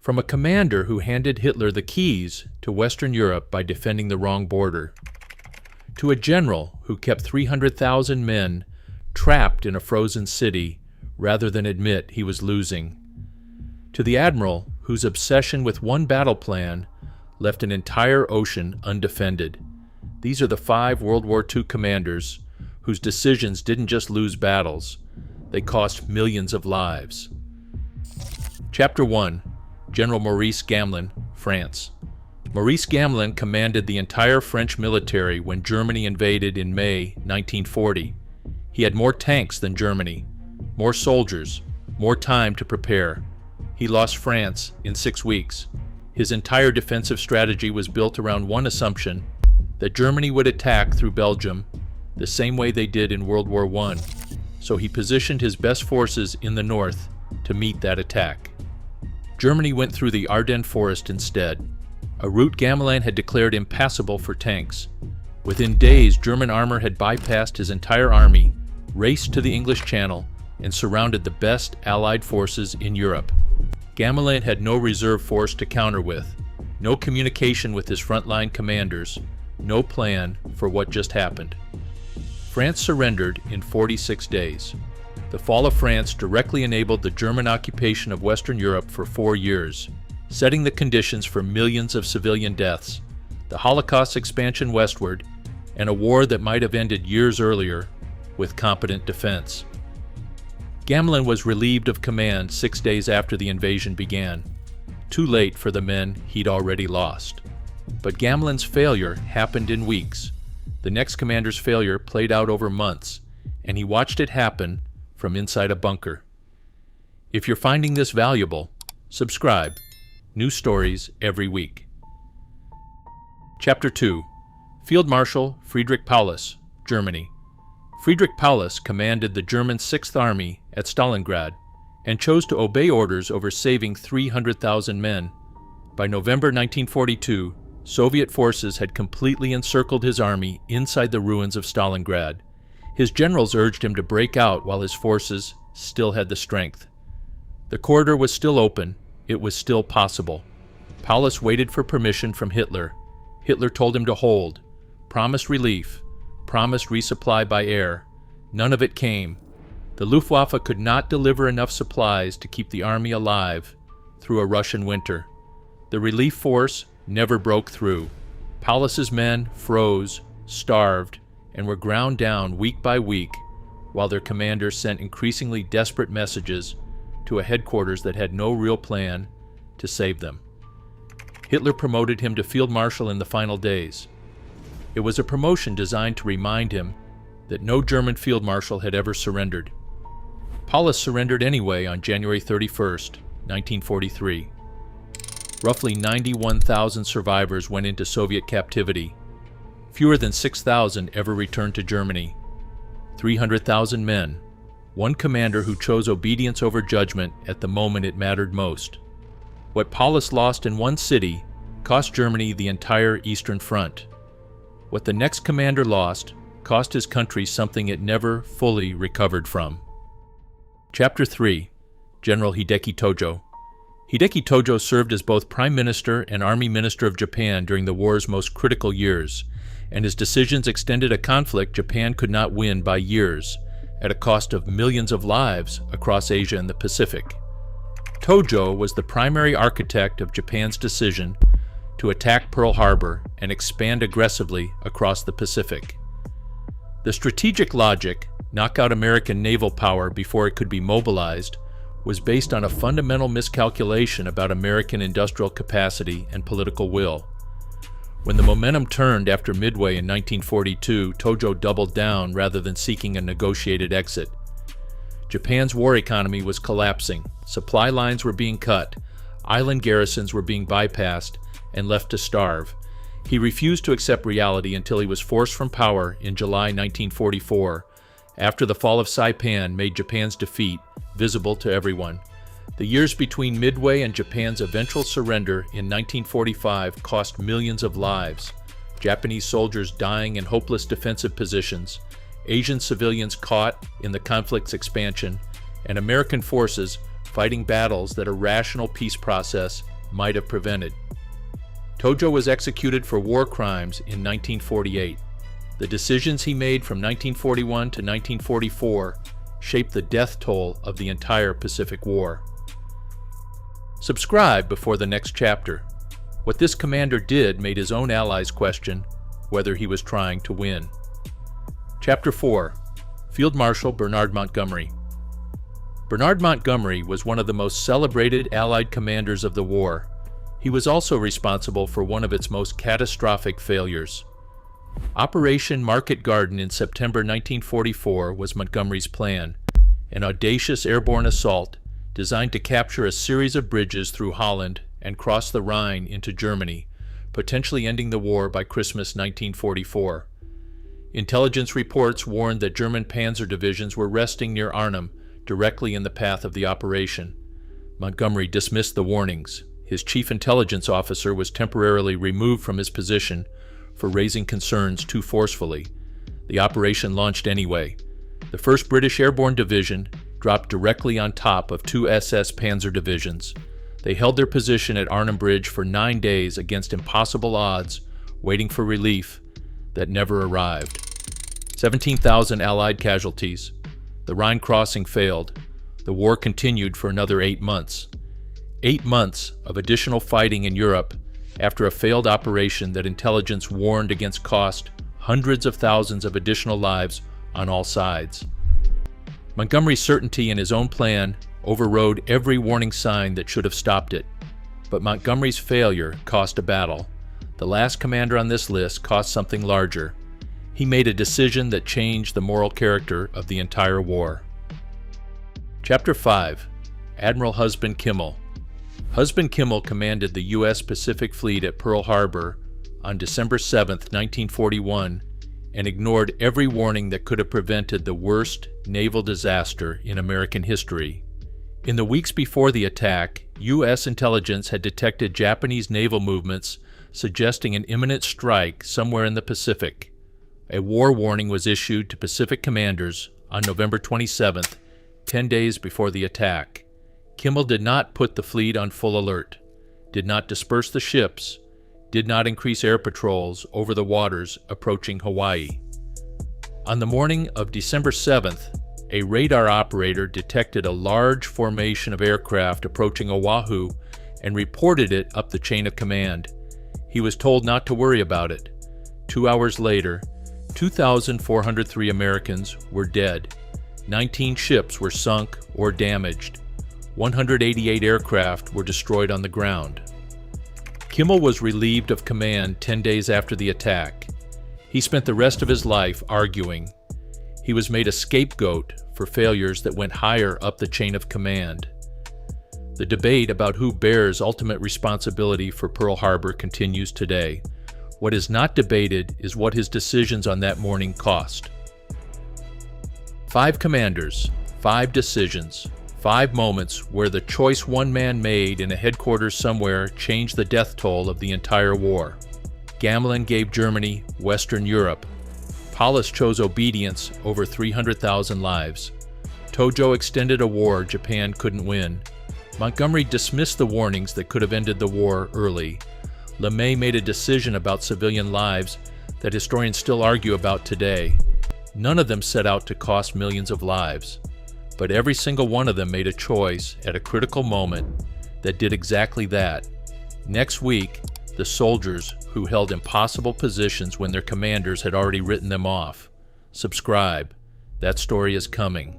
From a commander who handed Hitler the keys to Western Europe by defending the wrong border, to a general who kept 300,000 men trapped in a frozen city rather than admit he was losing, to the admiral whose obsession with one battle plan left an entire ocean undefended. These are the 5 World War II commanders whose decisions didn't just lose battles, they cost millions of lives. Chapter 1. General Maurice Gamelin, France. Maurice Gamelin commanded the entire French military when Germany invaded in May 1940. He had more tanks than Germany, more soldiers, more time to prepare. He lost France in 6 weeks. His entire defensive strategy was built around one assumption, that Germany would attack through Belgium the same way they did in World War I, so he positioned his best forces in the north to meet that attack. Germany went through the Ardennes forest instead, a route Gamelin had declared impassable for tanks. Within days, German armor had bypassed his entire army, raced to the English Channel, and surrounded the best Allied forces in Europe. Gamelin had no reserve force to counter with, no communication with his frontline commanders, no plan for what just happened. France surrendered in 46 days. The fall of France directly enabled the German occupation of Western Europe for 4 years, setting the conditions for millions of civilian deaths, the Holocaust's expansion westward, and a war that might have ended years earlier with competent defense. Gamelin was relieved of command 6 days after the invasion began, too late for the men he'd already lost. But Gamelin's failure happened in weeks. The next commander's failure played out over months, and he watched it happen from inside a bunker. If you're finding this valuable, subscribe. New stories every week. Chapter 2. Field Marshal Friedrich Paulus, Germany. Friedrich Paulus commanded the German 6th Army at Stalingrad and chose to obey orders over saving 300,000 men. By November 1942, Soviet forces had completely encircled his army inside the ruins of Stalingrad. His generals urged him to break out while his forces still had the strength. The corridor was still open. It was still possible. Paulus waited for permission from Hitler. Hitler told him to hold, promised relief, promised resupply by air. None of it came. The Luftwaffe could not deliver enough supplies to keep the army alive through a Russian winter. The relief force never broke through. Paulus's men froze, starved, and were ground down week by week while their commanders sent increasingly desperate messages to a headquarters that had no real plan to save them. Hitler promoted him to Field Marshal in the final days. It was a promotion designed to remind him that no German Field Marshal had ever surrendered. Paulus surrendered anyway on January 31st, 1943. Roughly 91,000 survivors went into Soviet captivity. Fewer than 6,000 ever returned to Germany. 300,000 men, one commander who chose obedience over judgment at the moment it mattered most. What Paulus lost in one city cost Germany the entire Eastern Front. What the next commander lost cost his country something it never fully recovered from. Chapter 3. General Hideki Tojo. Hideki Tojo served as both Prime Minister and Army Minister of Japan during the war's most critical years, and his decisions extended a conflict Japan could not win by years, at a cost of millions of lives across Asia and the Pacific. Tojo was the primary architect of Japan's decision to attack Pearl Harbor and expand aggressively across the Pacific. The strategic logic, knock out American naval power before it could be mobilized, was based on a fundamental miscalculation about American industrial capacity and political will. When the momentum turned after Midway in 1942, Tojo doubled down rather than seeking a negotiated exit. Japan's war economy was collapsing, supply lines were being cut, island garrisons were being bypassed and left to starve. He refused to accept reality until he was forced from power in July 1944, after the fall of Saipan made Japan's defeat visible to everyone. The years between Midway and Japan's eventual surrender in 1945 cost millions of lives, Japanese soldiers dying in hopeless defensive positions, Asian civilians caught in the conflict's expansion, and American forces fighting battles that a rational peace process might have prevented. Tojo was executed for war crimes in 1948. The decisions he made from 1941 to 1944 shaped the death toll of the entire Pacific War. Subscribe before the next chapter. What this commander did made his own allies question whether he was trying to win. Chapter 4. Field Marshal Bernard Montgomery. Bernard Montgomery was one of the most celebrated Allied commanders of the war. He was also responsible for one of its most catastrophic failures. Operation Market Garden in September 1944 was Montgomery's plan, an audacious airborne assault designed to capture a series of bridges through Holland and cross the Rhine into Germany, potentially ending the war by Christmas 1944. Intelligence reports warned that German panzer divisions were resting near Arnhem, directly in the path of the operation. Montgomery dismissed the warnings. His chief intelligence officer was temporarily removed from his position for raising concerns too forcefully. The operation launched anyway. The 1st British Airborne Division dropped directly on top of 2 SS Panzer divisions. They held their position at Arnhem Bridge for 9 days against impossible odds, waiting for relief that never arrived. 17,000 Allied casualties. The Rhine crossing failed. The war continued for another 8 months. 8 months of additional fighting in Europe after a failed operation that intelligence warned against cost hundreds of thousands of additional lives on all sides. Montgomery's certainty in his own plan overrode every warning sign that should have stopped it. But Montgomery's failure cost a battle. The last commander on this list cost something larger. He made a decision that changed the moral character of the entire war. Chapter 5. Admiral Husband Kimmel. Husband Kimmel commanded the U.S. Pacific Fleet at Pearl Harbor on December 7, 1941, and ignored every warning that could have prevented the worst naval disaster in American history. In the weeks before the attack, U.S. intelligence had detected Japanese naval movements suggesting an imminent strike somewhere in the Pacific. A war warning was issued to Pacific commanders on November 27, 10 days before the attack. Kimmel did not put the fleet on full alert, did not disperse the ships, did not increase air patrols over the waters approaching Hawaii. On the morning of December 7th, a radar operator detected a large formation of aircraft approaching Oahu and reported it up the chain of command. He was told not to worry about it. 2 hours later, 2,403 Americans were dead. 19 ships were sunk or damaged. 188 aircraft were destroyed on the ground. Kimmel was relieved of command 10 days after the attack. He spent the rest of his life arguing. He was made a scapegoat for failures that went higher up the chain of command. The debate about who bears ultimate responsibility for Pearl Harbor continues today. What is not debated is what his decisions on that morning cost. 5 commanders, 5 decisions, 5 moments where the choice one man made in a headquarters somewhere changed the death toll of the entire war. Gamelin gave Germany Western Europe. Paulus chose obedience over 300,000 lives. Tojo extended a war Japan couldn't win. Montgomery dismissed the warnings that could have ended the war early. LeMay made a decision about civilian lives that historians still argue about today. None of them set out to cost millions of lives, but every single one of them made a choice at a critical moment that did exactly that. Next week, the soldiers who held impossible positions when their commanders had already written them off. Subscribe. That story is coming.